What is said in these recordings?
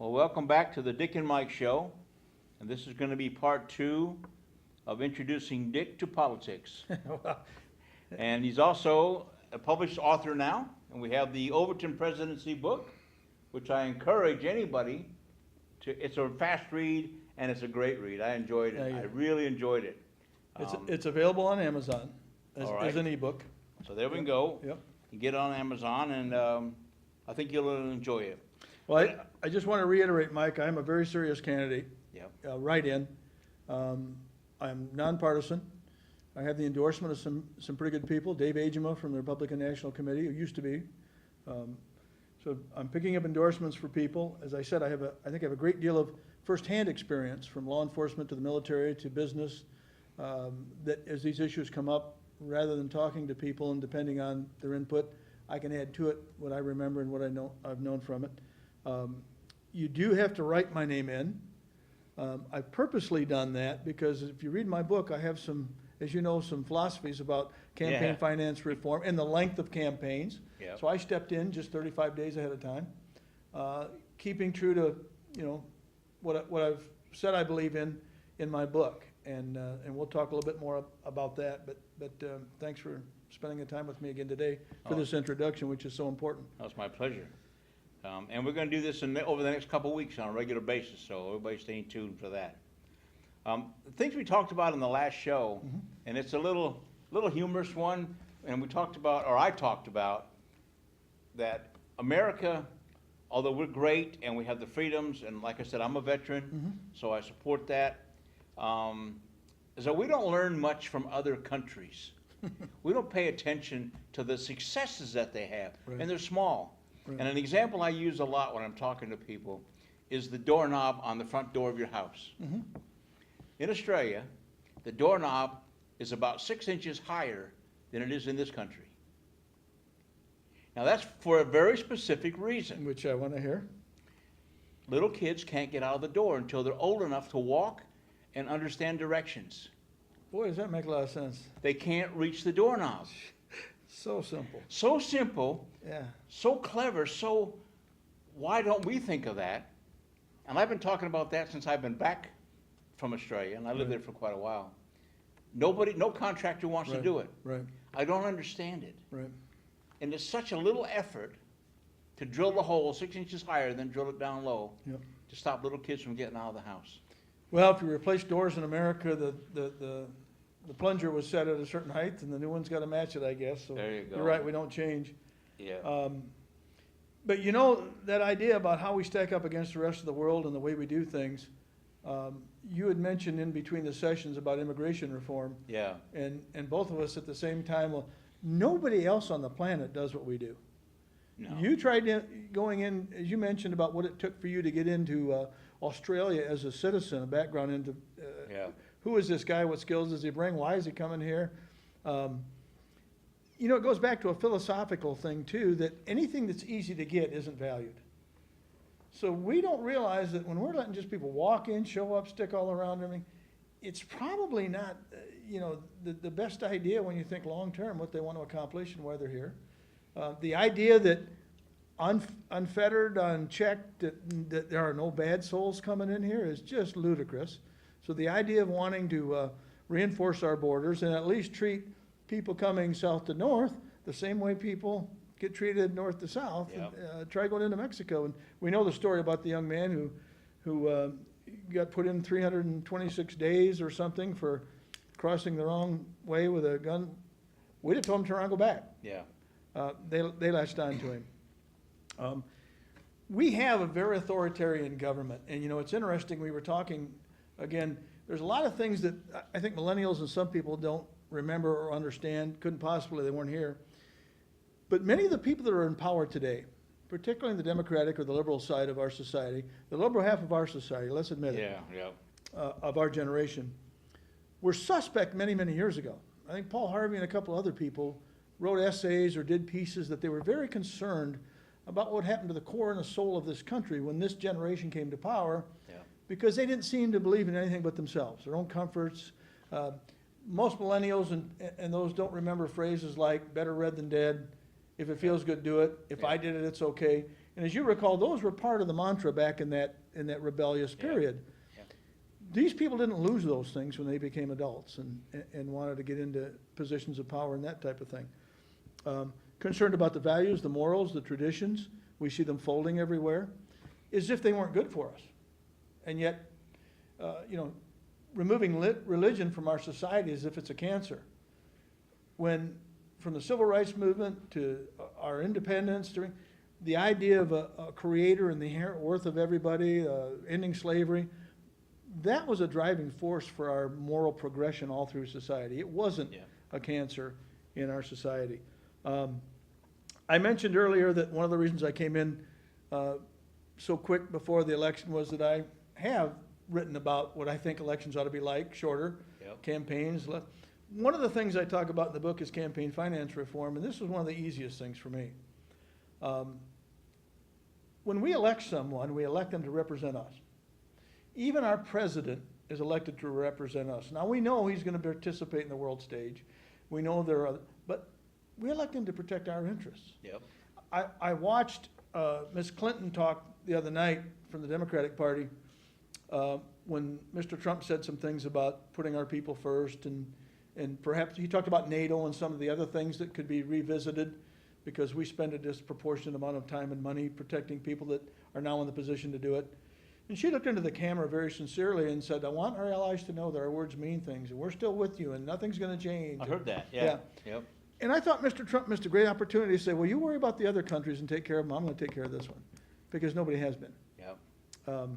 Well, welcome back to the Dick and Mike Show, and this is going to be part 2 of introducing Dick to politics. And he's also a published author now, and we have the Overton Presidency book, which I encourage anybody to. It's a fast read, and it's a great read. I enjoyed it. I really enjoyed it. It's available on Amazon as an ebook. So there we go. Yep. You get it on Amazon, and I think you'll enjoy it. Well, I just want to reiterate, Mike, I'm a very serious candidate. Yep. Write-in. I'm nonpartisan. I have the endorsement of some pretty good people. Dave Agema from the Republican National Committee, who used to be. So I'm picking up endorsements for people. As I said, I think I have a great deal of firsthand experience from law enforcement to the military to business. That as these issues come up, rather than talking to people and depending on their input, I can add to it what I remember and what I've known from it. You do have to write my name in. I've purposely done that because if you read my book, I have some, as you know, some philosophies about campaign finance reform and the length of campaigns. Yep. So I stepped in just 35 days ahead of time, keeping true to, what I've said I believe in my book. And we'll talk a little bit more about that. But thanks for spending the time with me again today for this introduction, which is so important. That was my pleasure. And we're going to do this over the next couple of weeks on a regular basis, so everybody stay tuned for that. The things we talked about in the last show, and it's a little humorous one, and we talked about, or I talked about, that America, although we're great and we have the freedoms, and like I said, I'm a veteran, so I support that, so we don't learn much from other countries. We don't pay attention to the successes that they have, and they're small. Right. And an example I use a lot when I'm talking to people is the doorknob on the front door of your house. In Australia, the doorknob is about 6 inches higher than it is in this country. Now that's for a very specific reason. Which I want to hear. Little kids can't get out of the door until they're old enough to walk and understand directions. Boy, does that make a lot of sense. They can't reach the doorknob. So simple. So simple. Yeah. So clever. So why don't we think of that? And I've been talking about that since I've been back from Australia, and I lived there for quite a while. No contractor wants to do it. Right. I don't understand it. Right. And it's such a little effort to drill the hole 6 inches higher than drill it down low to stop little kids from getting out of the house. Well, if you replace doors in America, the plunger was set at a certain height, and the new one's got to match it, I guess. So there you go. You're right, we don't change. Yeah. But that idea about how we stack up against the rest of the world and the way we do things, you had mentioned in between the sessions about immigration reform. Yeah. And both of us at the same time, well, nobody else on the planet does what we do. No. You tried going in, as you mentioned, about what it took for you to get into Australia as a citizen, a background into who is this guy, what skills does he bring, why is he coming here? It goes back to a philosophical thing, too, that anything that's easy to get isn't valued. So we don't realize that when we're letting just people walk in, show up, stick all around everything, it's probably not, the best idea when you think long-term, what they want to accomplish and why they're here. The idea that unfettered, unchecked, that there are no bad souls coming in here is just ludicrous. So the idea of wanting to reinforce our borders and at least treat people coming south to north the same way people get treated north to south. Yep. Try going into Mexico. And we know the story about the young man who got put in 326 days or something for crossing the wrong way with a gun. We'd have told him to turn around and go back. Yeah. They latched on to him. We have a very authoritarian government. And, it's interesting, we were talking, again, there's a lot of things that I think millennials and some people don't remember or understand, couldn't possibly, they weren't here. But many of the people that are in power today, particularly in the Democratic or the liberal side of our society, the liberal half of our society, let's admit it, of our generation, were suspect many, many years ago. I think Paul Harvey and a couple other people wrote essays or did pieces that they were very concerned about what happened to the core and the soul of this country when this generation came to power, because they didn't seem to believe in anything but themselves, their own comforts. Most millennials and those don't remember phrases like better read than dead, if it feels good, do it, if I did it, it's okay. And as you recall, those were part of the mantra back in that rebellious period. Yeah. These people didn't lose those things when they became adults and wanted to get into positions of power and that type of thing. Concerned about the values, the morals, the traditions, we see them folding everywhere, as if they weren't good for us. And yet, removing religion from our society as if it's a cancer. When, from the civil rights movement to our independence, the idea of a creator and the inherent worth of everybody, ending slavery, that was a driving force for our moral progression all through society. It wasn't a cancer in our society. I mentioned earlier that one of the reasons I came in so quick before the election was that I have written about what I think elections ought to be like, shorter campaigns. One of the things I talk about in the book is campaign finance reform, and this was one of the easiest things for me. When we elect someone, we elect them to represent us. Even our president is elected to represent us. Now, we know he's going to participate in the world stage. We know there are other, but we elect him to protect our interests. Yep. I watched Ms. Clinton talk the other night from the Democratic Party when Mr. Trump said some things about putting our people first, and perhaps he talked about NATO and some of the other things that could be revisited because we spend a disproportionate amount of time and money protecting people that are now in the position to do it. And she looked into the camera very sincerely and said, I want our allies to know that our words mean things, and we're still with you, and nothing's going to change. I heard that, yeah. Yep. And I thought Mr. Trump missed a great opportunity to say, well, you worry about the other countries and take care of them. I'm going to take care of this one, because nobody has been. Yep.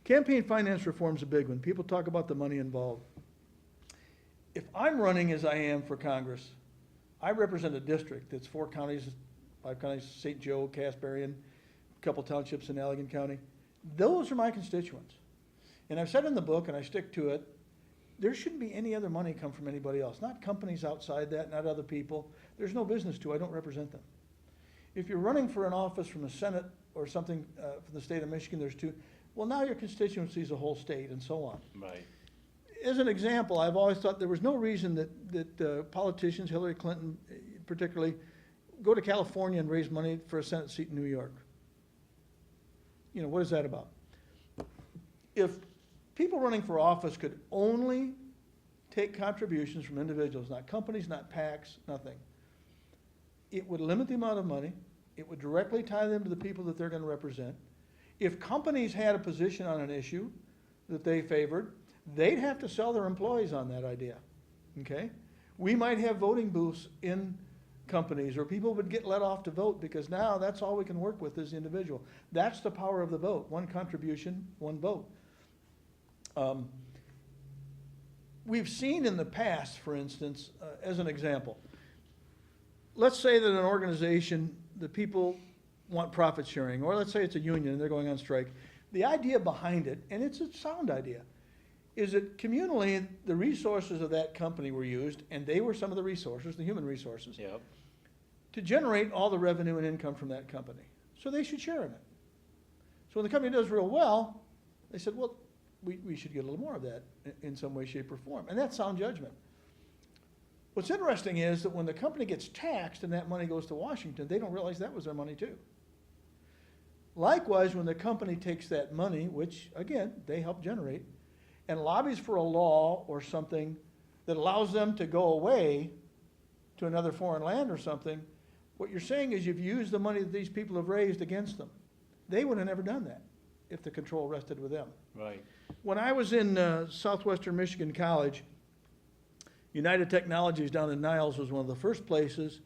Campaign finance reform is a big one. People talk about the money involved. If I'm running as I am for Congress, I represent a district that's 4 counties, 5 counties, St. Joe, Casparian, a couple townships in Allegan County. Those are my constituents. And I've said in the book, and I stick to it, there shouldn't be any other money come from anybody else, not companies outside that, not other people. There's no business to. I don't represent them. If you're running for an office from the Senate or something for the state of Michigan, there's 2. Well, now your constituency is a whole state and so on. Right. As an example, I've always thought there was no reason that politicians, Hillary Clinton particularly, go to California and raise money for a Senate seat in New York. What is that about? If people running for office could only take contributions from individuals, not companies, not PACs, nothing, it would limit the amount of money. It would directly tie them to the people that they're going to represent. If companies had a position on an issue that they favored, they'd have to sell their employees on that idea, okay? We might have voting booths in companies, or people would get let off to vote because now that's all we can work with is the individual. That's the power of the vote. One contribution, one vote. We've seen in the past, for instance, as an example, let's say that an organization, the people want profit sharing, or let's say it's a union and they're going on strike. The idea behind it, and it's a sound idea, is that communally the resources of that company were used, and they were some of the resources, the human resources, Yep. to generate all the revenue and income from that company. So they should share in it. So when the company does real well, they said, well, we should get a little more of that in some way, shape, or form. And that's sound judgment. What's interesting is that when the company gets taxed and that money goes to Washington, they don't realize that was their money too. Likewise, when the company takes that money, which, again, they help generate, and lobbies for a law or something that allows them to go away to another foreign land or something, what you're saying is you've used the money that these people have raised against them. They would have never done that if the control rested with them. Right. When I was in Southwestern Michigan College, United Technologies down in Niles was one of the first places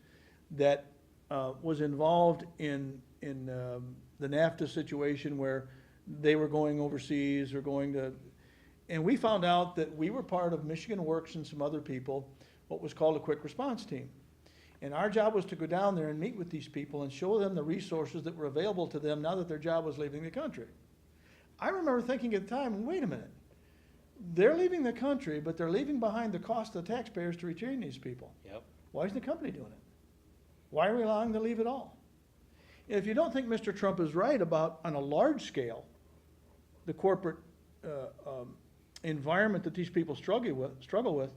that was involved in the NAFTA situation where they were going overseas or going to, and we found out that we were part of Michigan Works and some other people, what was called a quick response team. And our job was to go down there and meet with these people and show them the resources that were available to them now that their job was leaving the country. I remember thinking at the time, wait a minute, they're leaving the country, but they're leaving behind the cost of the taxpayers to retain these people. Yep. Why Why is the company doing it? Why are we allowing them to leave it all? If you don't think Mr. Trump is right about, on a large scale, the corporate environment that these people struggle with,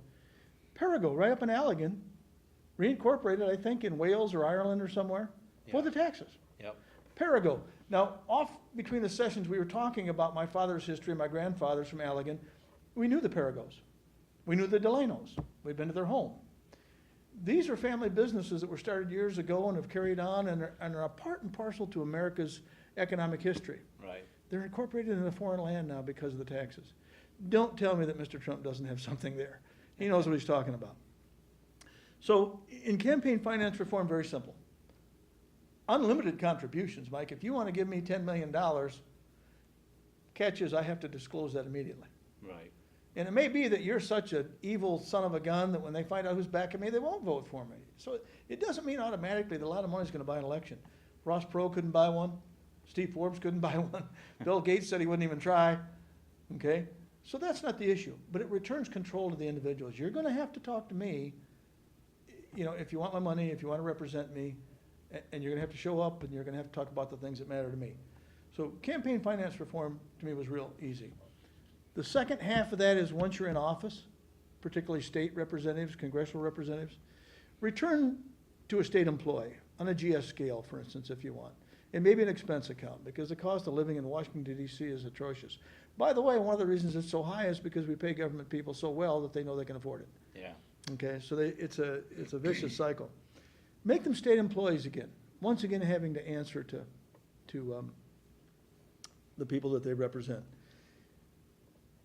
Perigo, right up in Allegan, reincorporated, I think, in Wales or Ireland or somewhere, for the taxes. Yep. Perigo. Now, off between the sessions, we were talking about my father's history, my grandfather's from Allegan. We knew the Perigos. We knew the Delanos. We'd been to their home. These are family businesses that were started years ago and have carried on and are a part and parcel to America's economic history. Right. They're incorporated in a foreign land now because of the taxes. Don't tell me that Mr. Trump doesn't have something there. He knows what he's talking about. So in campaign finance reform, very simple. Unlimited contributions, Mike. If you want to give me $10 million, catch is I have to disclose that immediately. Right. And it may be that you're such an evil son of a gun that when they find out who's backing me, they won't vote for me. So it doesn't mean automatically that a lot of money is going to buy an election. Ross Perot couldn't buy one. Steve Forbes couldn't buy one. Bill Gates said he wouldn't even try. Okay? So that's not the issue. But it returns control to the individuals. You're going to have to talk to me, you know, if you want my money, if you want to represent me, and you're going to have to show up and you're going to have to talk about the things that matter to me. So campaign finance reform to me was real easy. The second half of that is once you're in office, particularly state representatives, congressional representatives, return to a state employee on a GS scale, for instance, if you want, and maybe an expense account, because the cost of living in Washington, D.C. is atrocious. By the way, one of the reasons it's so high is because we pay government people so well that they know they can afford it. Yeah. Okay, so it's a vicious cycle. Make them state employees again, once again having to answer to the people that they represent.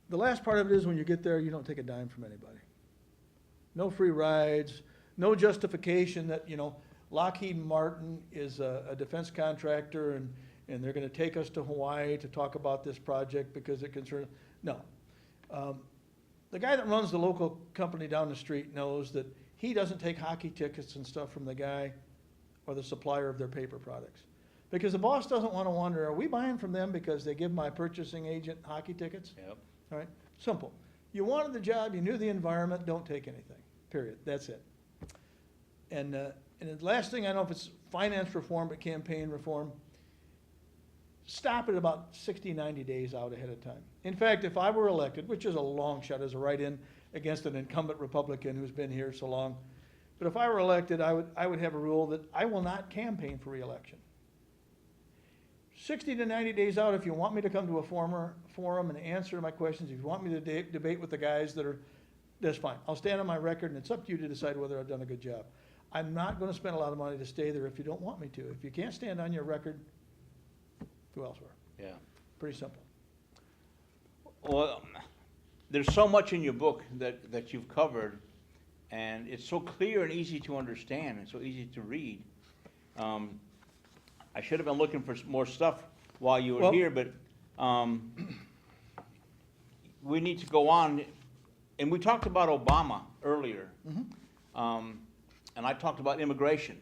The last part of it is when you get there, you don't take a dime from anybody. No free rides, no justification that, you know, Lockheed Martin is a defense contractor and they're going to take us to Hawaii to talk about this project because it concerns, no. The guy that runs the local company down the street knows that he doesn't take hockey tickets and stuff from the guy or the supplier of their paper products. Because the boss doesn't want to wonder, are we buying from them because they give my purchasing agent hockey tickets? Yep. All right, simple. You wanted the job, you knew the environment, don't take anything, period, that's it. And the last thing, I don't know if it's finance reform, but campaign reform, stop it about 60, 90 days out ahead of time. In fact, if I were elected, which is a long shot as a write-in against an incumbent Republican who's been here so long, but if I were elected, I would have a rule that I will not campaign for re-election. 60 to 90 days out, if you want me to come to a forum and answer my questions, if you want me to debate with the guys that's fine. I'll stand on my record, and it's up to you to decide whether I've done a good job. I'm not going to spend a lot of money to stay there if you don't want me to. If you can't stand on your record, go elsewhere. Yeah. Pretty simple. Well, there's so much in your book that you've covered, and it's so clear and easy to understand and so easy to read. I should have been looking for more stuff while you were here, but we need to go on. And we talked about Obama earlier, and I talked about immigration,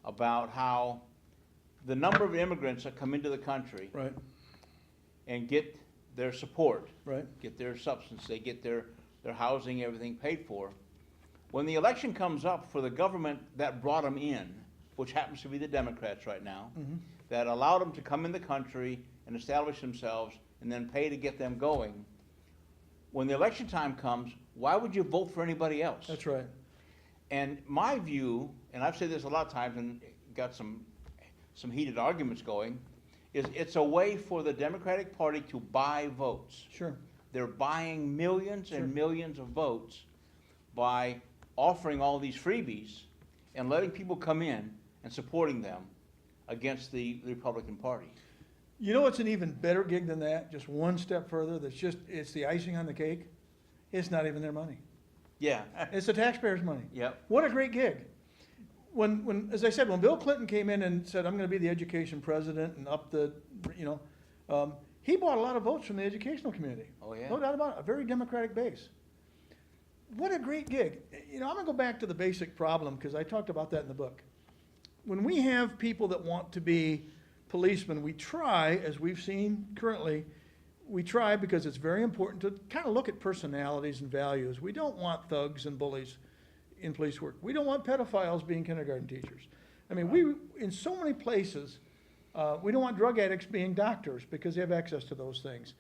about how the number of immigrants that come into the country Right. and get their support, Right. get their substance, they get their housing, everything paid for. When the election comes up for the government that brought them in, which happens to be the Democrats right now, that allowed them to come in the country and establish themselves and then pay to get them going. When the election time comes, why would you vote for anybody else? That's right. And my view, and I've said this a lot of times and got some heated arguments going, is it's a way for the Democratic Party to buy votes. Sure. They're buying millions Sure. and millions of votes by offering all these freebies and letting people come in and supporting them against the Republican Party. You know what's an even better gig than that? Just one step further, it's the icing on the cake. It's not even their money. Yeah. It's the taxpayers' money. Yep. What a great gig. When, as I said, when Bill Clinton came in and said, I'm going to be the education president and up the, he bought a lot of votes from the educational community. Oh, yeah. No doubt about it, a very Democratic base. What a great gig. I'm going to go back to the basic problem because I talked about that in the book. When we have people that want to be policemen, we try, as we've seen currently, we try because it's very important to kind of look at personalities and values. We don't want thugs and bullies in police work. We don't want pedophiles being kindergarten teachers. I mean, in so many places, we don't want drug addicts being doctors because they have access to those things.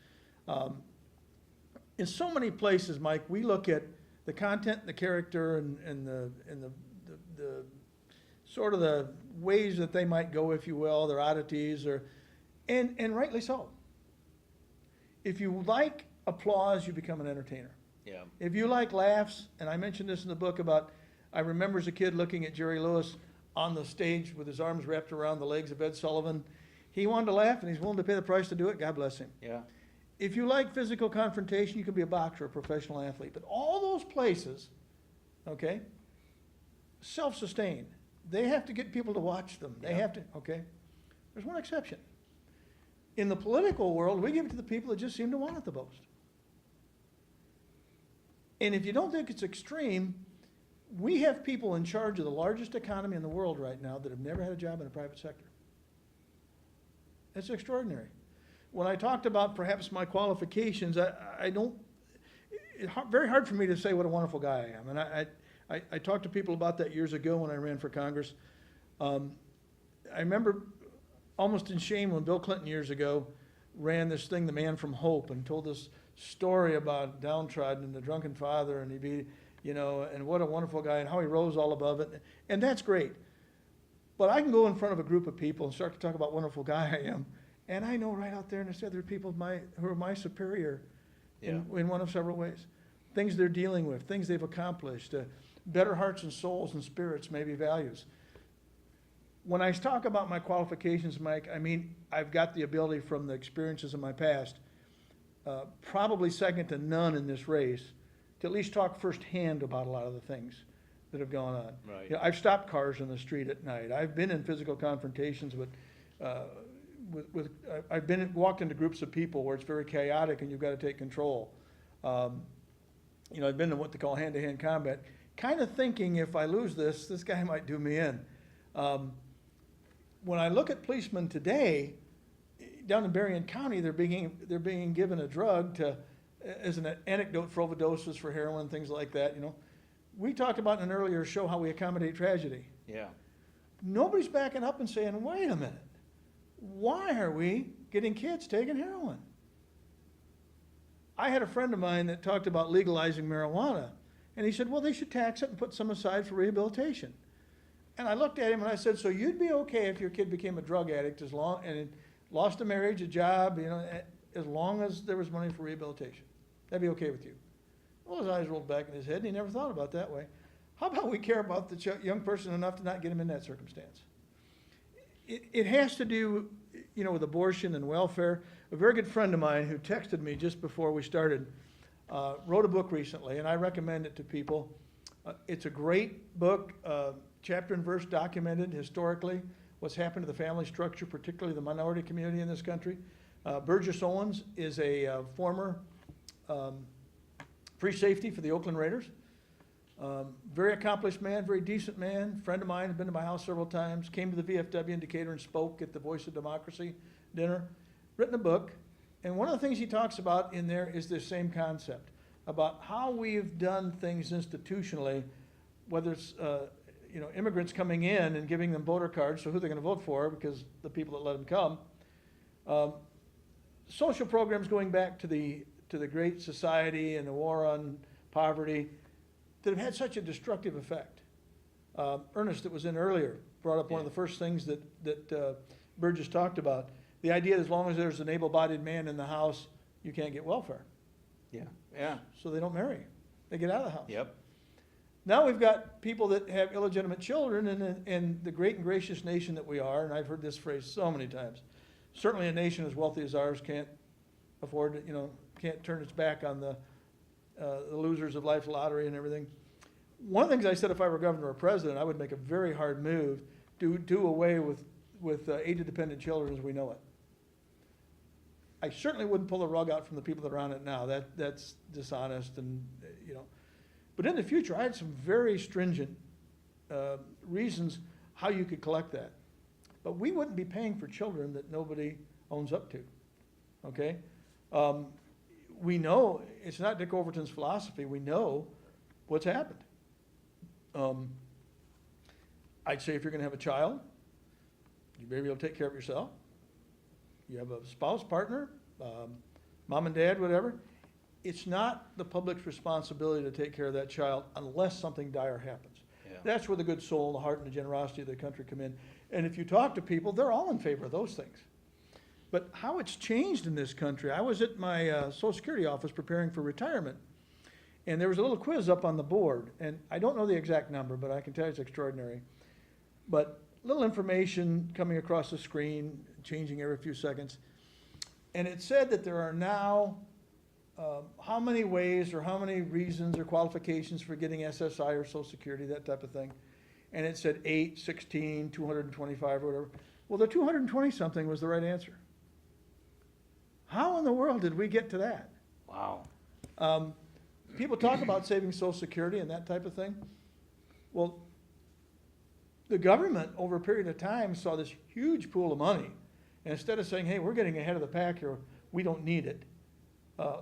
In so many places, Mike, we look at the content, the character, and the sort of the ways that they might go, if you will, their oddities, and rightly so. If you like applause, you become an entertainer. Yeah. If you like laughs, and I mentioned this in the book about, I remember as a kid looking at Jerry Lewis on the stage with his arms wrapped around the legs of Ed Sullivan. He wanted to laugh, and he's willing to pay the price to do it. God bless him. Yeah. If you like physical confrontation, you can be a boxer, a professional athlete. But all those places, okay, self-sustained. They have to get people to watch them. They Yeah. have to, okay? There's one exception. In the political world, we give it to the people that just seem to want it the most. And if you don't think it's extreme, we have people in charge of the largest economy in the world right now that have never had a job in the private sector. That's extraordinary. When I talked about perhaps my qualifications, I don't, it's very hard for me to say what a wonderful guy I am. And I talked to people about that years ago when I ran for Congress. I remember almost in shame when Bill Clinton years ago ran this thing, The Man from Hope, and told this story about downtrodden and the drunken father, and he'd be, you know, and what a wonderful guy, and how he rose all above it. And that's great. But I can go in front of a group of people and start to talk about what a wonderful guy I am, and I know right out there in the set there are people who are my superior in one of several ways. Things they're dealing with, things they've accomplished, better hearts and souls and spirits, maybe values. When I talk about my qualifications, Mike, I mean, I've got the ability from the experiences of my past, probably second to none in this race, to at least talk firsthand about a lot of the things that have gone on. Right. You know, I've stopped cars in the street at night. I've been in physical confrontations I've walked into groups of people where it's very chaotic and you've got to take control. You know, I've been in what they call hand-to-hand combat, kind of thinking if I lose this guy might do me in. When I look at policemen today, down in Berrien County, they're being given a drug as an antidote for overdoses, for heroin, things like that. You know, we talked about in an earlier show how we accommodate tragedy. Yeah. Nobody's backing up and saying, "Wait a minute, why are we getting kids taking heroin?" I had a friend of mine that talked about legalizing marijuana, and he said, "Well, they should tax it and put some aside for rehabilitation." And I looked at him and I said, "So you'd be okay if your kid became a drug addict and lost a marriage, a job, you know, as long as there was money for rehabilitation? That'd be okay with you?" Well, his eyes rolled back in his head, and he never thought about it that way. How about we care about the young person enough to not get him in that circumstance? It has to do, you know, with abortion and welfare. A very good friend of mine who texted me just before we started wrote a book recently, and I recommend it to people. It's a great book, chapter and verse documented historically what's happened to the family structure, particularly the minority community in this country. Burgess Owens is a former free safety for the Oakland Raiders. Very accomplished man, very decent man, friend of mine, has been to my house several times, came to the VFW in Decatur and spoke at the Voice of Democracy dinner, written a book, and one of the things he talks about in there is this same concept, about how we've done things institutionally, whether it's you know, immigrants coming in and giving them voter cards, so who they're going to vote for, because the people that let them come. Social programs going back to the Great Society and the war on poverty that have had such a destructive effect. Ernest, that was in earlier, brought up one of the first things that Burgess talked about. The idea that as long as there's an able-bodied man in the house, you can't get welfare. Yeah. Yeah. So they don't marry. They get out of the house. Yep. Now we've got people that have illegitimate children, and the great and gracious nation that we are, and I've heard this phrase so many times, certainly a nation as wealthy as ours can't afford, you know, can't turn its back on the losers of life's lottery and everything. One of the things I said, if I were governor or president, I would make a very hard move to do away with aid-dependent children as we know it. I certainly wouldn't pull the rug out from the people that are on it now. That's dishonest, and you know. But in the future, I had some very stringent reasons how you could collect that. But we wouldn't be paying for children that nobody owns up to. Okay. We know it's not Dick Overton's philosophy. We know what's happened. I'd say if you're going to have a child, you better be able to take care of yourself. You have a spouse, partner, mom and dad, whatever. It's not the public's responsibility to take care of that child unless something dire happens. Yeah. That's where the good soul, the heart, and the generosity of the country come in. And if you talk to people, they're all in favor of those things. But how it's changed in this country, I was at my Social Security office preparing for retirement, and there was a little quiz up on the board, and I don't know the exact number, but I can tell you it's extraordinary. But little information coming across the screen, changing every few seconds, and it said that there are now how many ways or how many reasons or qualifications for getting SSI or Social Security, that type of thing. And it said 8, 16, 225 or whatever. Well, the 220-something was the right answer. How in the world did we get to that? Wow. People talk about saving Social Security and that type of thing. Well, the government over a period of time saw this huge pool of money. And instead of saying, hey, we're getting ahead of the pack here, we don't need it.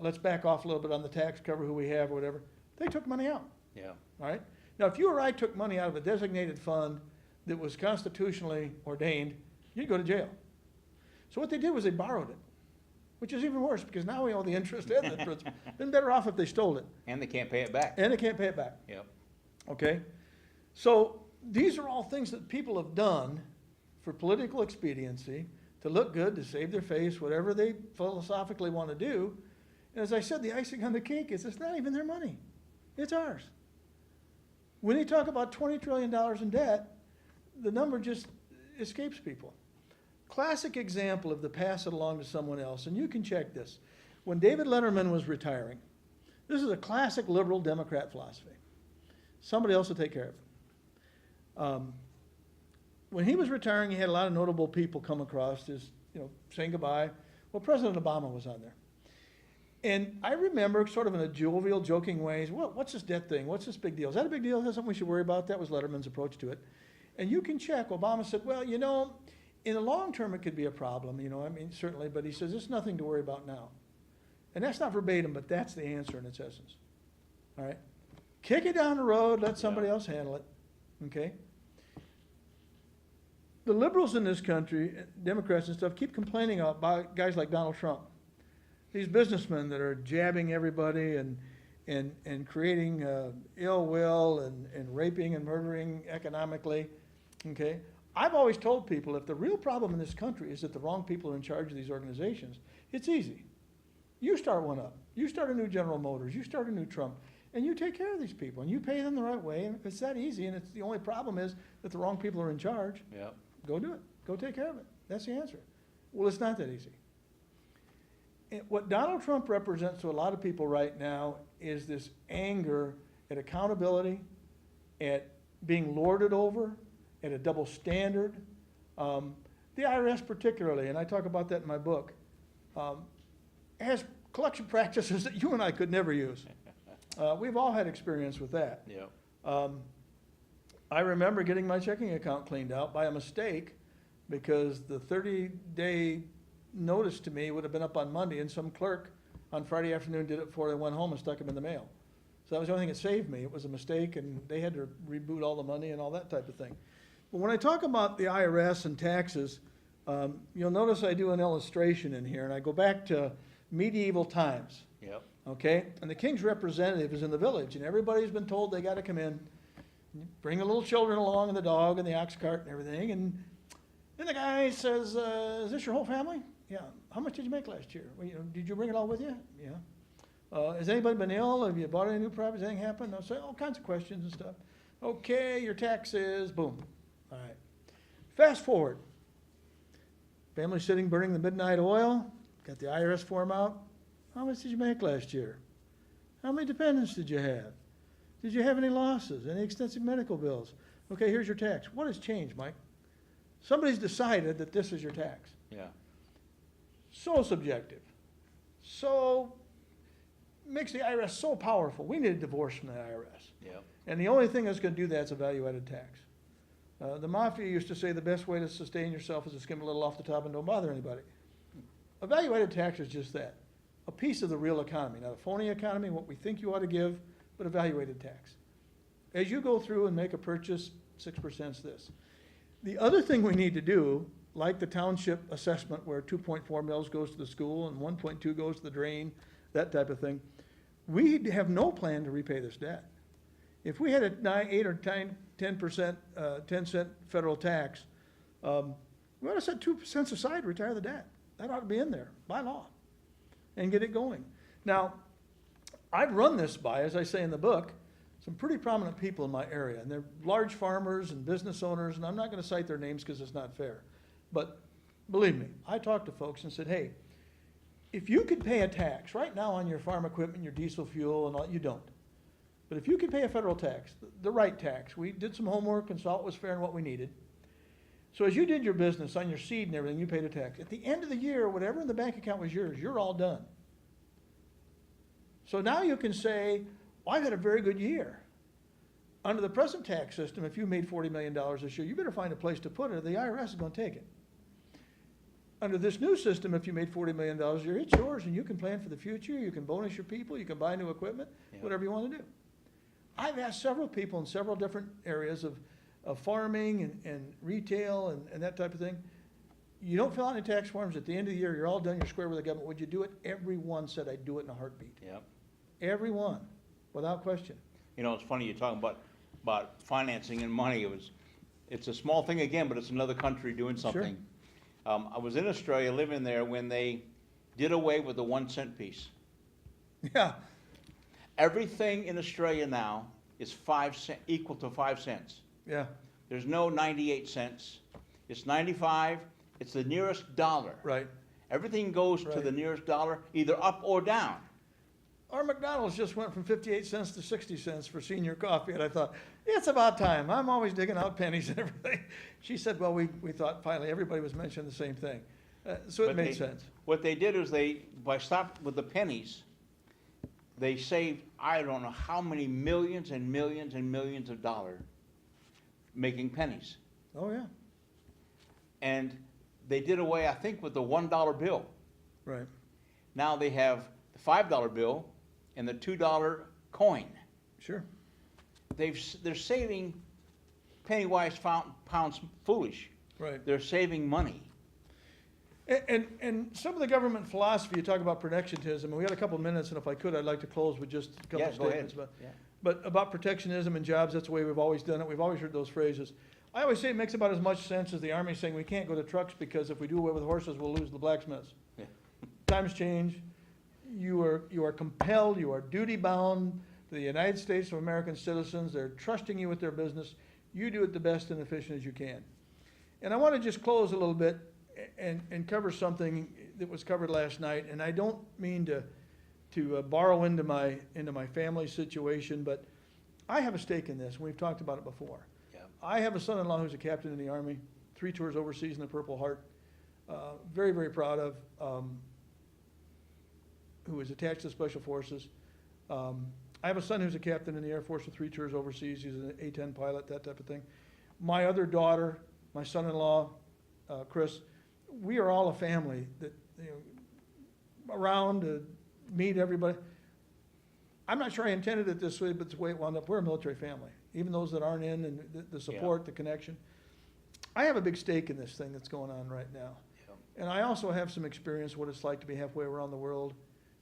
Let's back off a little bit on the tax, cover who we have or whatever. They took money out. Yeah. All right? Now, if you or I took money out of a designated fund that was constitutionally ordained, you'd go to jail. So what they did was they borrowed it, which is even worse because now we owe the interest and the principal. Been better off if they stole it. And they can't pay it back. And they can't pay it back. Yep. Okay? So these are all things that people have done for political expediency, to look good, to save their face, whatever they philosophically want to do. And as I said, the icing on the cake is it's not even their money. It's ours. When they talk about $20 trillion in debt, the number just escapes people. Classic example of the pass it along to someone else, and you can check this. When David Letterman was retiring, this is a classic liberal Democrat philosophy. Somebody else will take care of it. When he was retiring, he had a lot of notable people come across, just saying goodbye. Well, President Obama was on there. And I remember sort of in a jovial, joking way, what's this debt thing? What's this big deal? Is that a big deal? Is that something we should worry about? That was Letterman's approach to it. And you can check. Obama said, well, in the long term it could be a problem, certainly, but he says it's nothing to worry about now. And that's not verbatim, but that's the answer in its essence. All right? Kick it down the road, let somebody else handle it. Okay? The liberals in this country, Democrats and stuff, keep complaining about guys like Donald Trump. These businessmen that are jabbing everybody and creating ill will and raping and murdering economically, okay? I've always told people if the real problem in this country is that the wrong people are in charge of these organizations, it's easy. You start one up. You start a new General Motors. You start a new Trump. And you take care of these people. And you pay them the right way. And it's that easy. And it's the only problem is that the wrong people are in charge. Yep. Go do it. Go take care of it. That's the answer. Well, it's not that easy. What Donald Trump represents to a lot of people right now is this anger at accountability, at being lorded over, at a double standard. The IRS particularly, and I talk about that in my book, has collection practices that you and I could never use. We've all had experience with that. Yep. I remember getting my checking account cleaned out by a mistake because the 30-day notice to me would have been up on Monday, and some clerk on Friday afternoon did it before they went home and stuck them in the mail. So that was the only thing that saved me. It was a mistake, and they had to reboot all the money and all that type of thing. But when I talk about the IRS and taxes, you'll notice I do an illustration in here, and I go back to medieval times. Yep. Okay? And the king's representative is in the village, and everybody's been told they got to come in, bring the little children along and the dog and the ox cart and everything. And then the guy says, is this your whole family? Yeah. How much did you make last year? Well, did you bring it all with you? Yeah. Has anybody been ill? Have you bought any new properties? Anything happened? I'll say all kinds of questions and stuff. Okay, your taxes, boom. All right. Fast forward. Family sitting burning the midnight oil. Got the IRS form out. How much did you make last year? How many dependents did you have? Did you have any losses? Any extensive medical bills? Okay, here's your tax. What has changed, Mike? Somebody's decided that this is your tax. Yeah. So subjective. So makes the IRS so powerful. We need a divorce from the IRS. Yep. And the only thing that's going to do that is a value-added tax. The mafia used to say the best way to sustain yourself is to skim a little off the top and don't bother anybody. A value-added tax is just that. A piece of the real economy, not a phony economy, what we think you ought to give, but a value-added tax. As you go through and make a purchase, 6% is this. The other thing we need to do, like the township assessment where 2.4 mils goes to the school and 1.2 goes to the drain, that type of thing, we have no plan to repay this debt. If we had a 8 or 10%, 10-cent federal tax, we ought to set 2 cents aside, retire the debt. That ought to be in there by law and get it going. Now, I've run this by, as I say in the book, some pretty prominent people in my area, and they're large farmers and business owners, and I'm not going to cite their names because it's not fair. But believe me, I talked to folks and said, hey, if you could pay a tax right now on your farm equipment, your diesel fuel and all, you don't. But if you could pay a federal tax, the right tax, we did some homework and saw it was fair and what we needed. So as you did your business on your seed and everything, you paid a tax. At the end of the year, whatever in the bank account was yours, you're all done. So now you can say, well, I've had a very good year. Under the present tax system, if you made $40 million this year, you better find a place to put it or the IRS is going to take it. Under this new system, if you made $40 million a year, it's yours and you can plan for the future, you can bonus your people, you can buy new equipment, whatever you want to do. I've asked several people in several different areas of farming and retail and that type of thing. You don't fill out any tax forms, at the end of the year, you're all done, you're square with the government. Would you do it? Everyone said I'd do it in a heartbeat. Yep. Everyone, without question. You know, it's funny you're talking about financing and money. It's a small thing again, but it's another country doing something. Sure. I was in Australia living there when they did away with the 1 cent piece. Yeah. Everything in Australia now is 5 cents, equal to 5 cents. Yeah. There's no 98 cents. It's 95. It's the nearest dollar. Right. Everything goes to the nearest dollar, either up or down. Our McDonald's just went from 58 cents to 60 cents for senior coffee, and I thought, it's about time. I'm always digging out pennies and everything. She said, well, we thought finally everybody was mentioning the same thing. So it made sense. What they did is by stopping with the pennies, they saved, I don't know how many millions and millions and millions of dollars making pennies. Oh, yeah. And they did away, I think, with the $1 bill. Right. Now they have the $5 bill and the $2 coin. Sure. They're saving penny-wise, pounds foolish. Right. They're saving money. And some of the government philosophy, you talk about protectionism, and we got a couple of minutes, and if I could, I'd like to close with just a couple of statements. But about protectionism and jobs, that's the way we've always done it. We've always heard those phrases. I always say it makes about as much sense as the Army saying we can't go to trucks because if we do away with horses, we'll lose the blacksmiths. Yeah. Times change. You are compelled, you are duty-bound to the United States of American citizens. They're trusting you with their business. You do it the best and efficient as you can. And I want to just close a little bit and cover something that was covered last night. And I don't mean to borrow into my family situation, but I have a stake in this, and we've talked about it before. Yeah. I have a son-in-law who's a captain in the Army, 3 tours overseas in the Purple Heart. Very, very proud of. Who is attached to Special Forces. I have a son who's a captain in the Air Force with 3 tours overseas. He's an A-10 pilot, that type of thing. My other daughter, my son-in-law, Chris, we are all a family that, around to meet everybody. I'm not sure I intended it this way, but it's the way it wound up. We're a military family. Even those that aren't in, and the support, the connection. I have a big stake in this thing that's going on right now. And I also have some experience what it's like to be halfway around the world,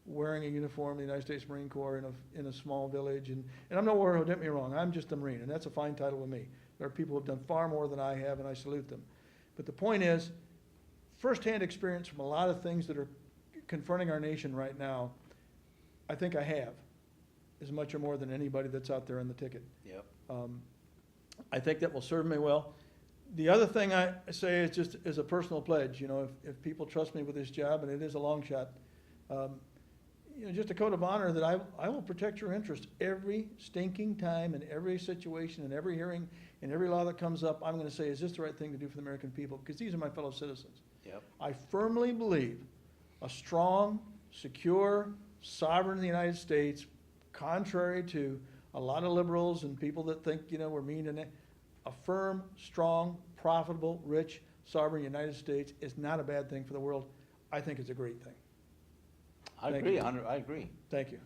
wearing a uniform of the United States Marine Corps in a small village. And I'm no warrior, don't get me wrong, I'm just a Marine, and that's a fine title with me. There are people who have done far more than I have, and I salute them. But the point is, firsthand experience from a lot of things that are confronting our nation right now, I think I have, as much or more than anybody that's out there on the ticket. Yep. I think that will serve me well. The other thing I say is just as a personal pledge, if people trust me with this job, and it is a long shot, just a code of honor that I will protect your interest every stinking time, in every situation, in every hearing, in every law that comes up. I'm going to say, is this the right thing to do for the American people? Because these are my fellow citizens. Yep. I firmly believe a strong, secure, sovereign in the United States, contrary to a lot of liberals and people that think, we're mean and a firm, strong, profitable, rich, sovereign United States is not a bad thing for the world. I think it's a great thing. I agree. Thank you.